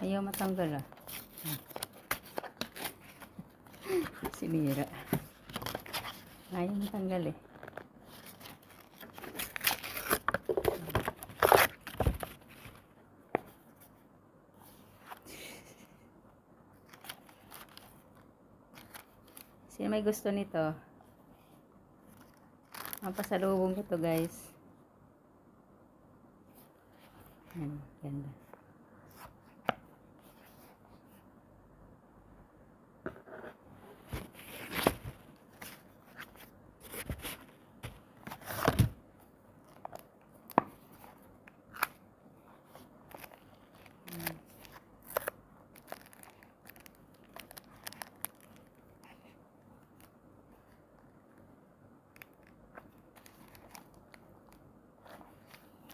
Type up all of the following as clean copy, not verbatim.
Ayaw matanggal ah. Sinira. Ayaw matanggal eh. Sino may gusto nito? Mapasalubong ko to guys. Yan, ganda.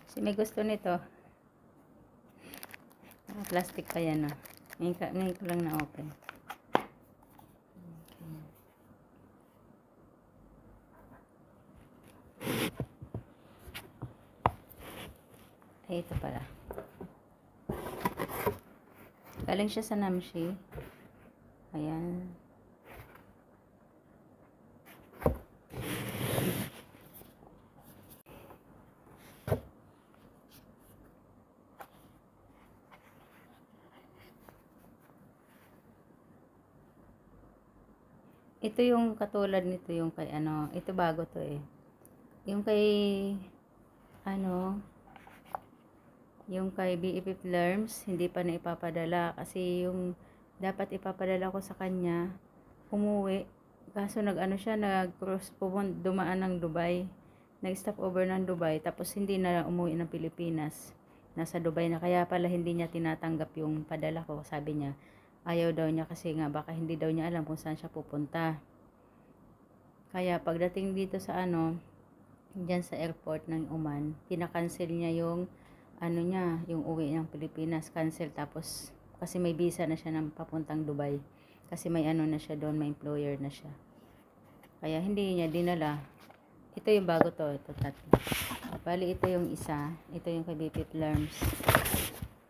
Si may gusto nito. Plastic pa yan ah. Ngayon ko lang na-open. Ay, ito pala. Galing siya sa Namshi. Ayan. Ito yung katulad nito, yung kay ano, ito bago to eh. Yung kay ano, yung kay BEP Flerms, hindi pa na ipapadala kasi yung dapat ipapadala ko sa kanya, umuwi. Kaso nag-ano siya, nag-cross dumaan ng Dubai. Nag-stop over ng Dubai, tapos hindi na umuwi ng Pilipinas. Nasa Dubai na, kaya pala hindi niya tinatanggap yung padala ko. Sabi niya, ayaw daw niya kasi nga baka hindi daw niya alam kung saan siya pupunta. Kaya pagdating dito sa ano, diyan sa airport ng Oman, pinakancel niya yung ano niya, yung uwi ng Pilipinas, cancel. Tapos kasi may visa na siya ng papuntang Dubai. Kasi may ano na siya doon, may employer na siya. Kaya hindi niya dinala. Ito yung bago to, ito tatlo. Bali ito yung isa, ito yung kay BEP Flerms.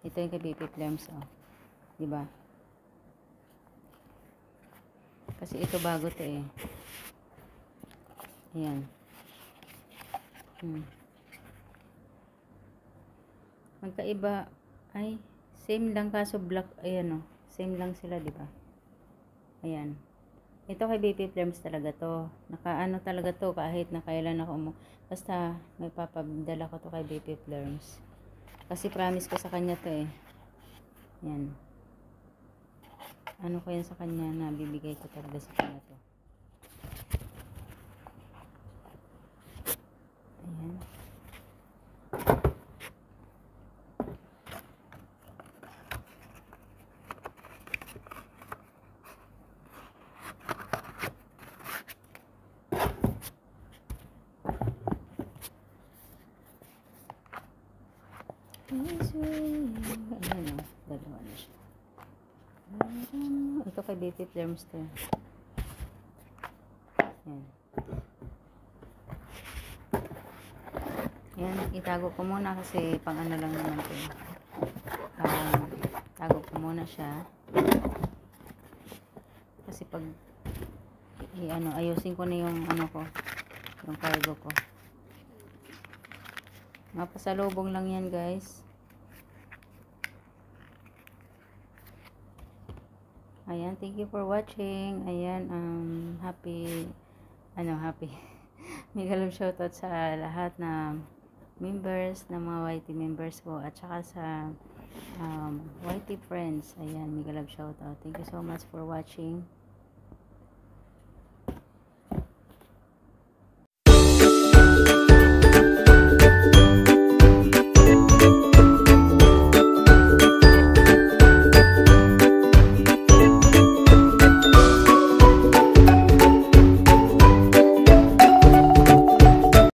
Ito yung kay BEP Flerms, oh. 'Di ba? Kasi ito bago to eh. Ayan. Magkaiba. Ay, same lang kaso black. Ayan o. Same lang sila, di ba? Ayan. Ito kay BEP Flerms talaga to. Nakaano talaga to kahit na kailan ako basta may papadala ko to kay BEP Flerms. Kasi promise ko sa kanya to eh. Ayan. Ano ko yan sa kanya na bibigay ko talaga sa kanya to. Ayan. Ayan o. Dalawa na siya. Ito kay BEP Flerms to. Ayan. Ayan, itago ko muna kasi pang ano lang naman ito. Tago ko muna siya. Kasi pag ayusin ko na yung ano ko, yung cargo ko. Mapasalubong lang yan, guys. Ayan, thank you for watching. Ayan, happy mega love shoutout sa lahat na members, na mga YT members ko, at saka sa YT friends. Ayan, mega love shoutout. Thank you so much for watching.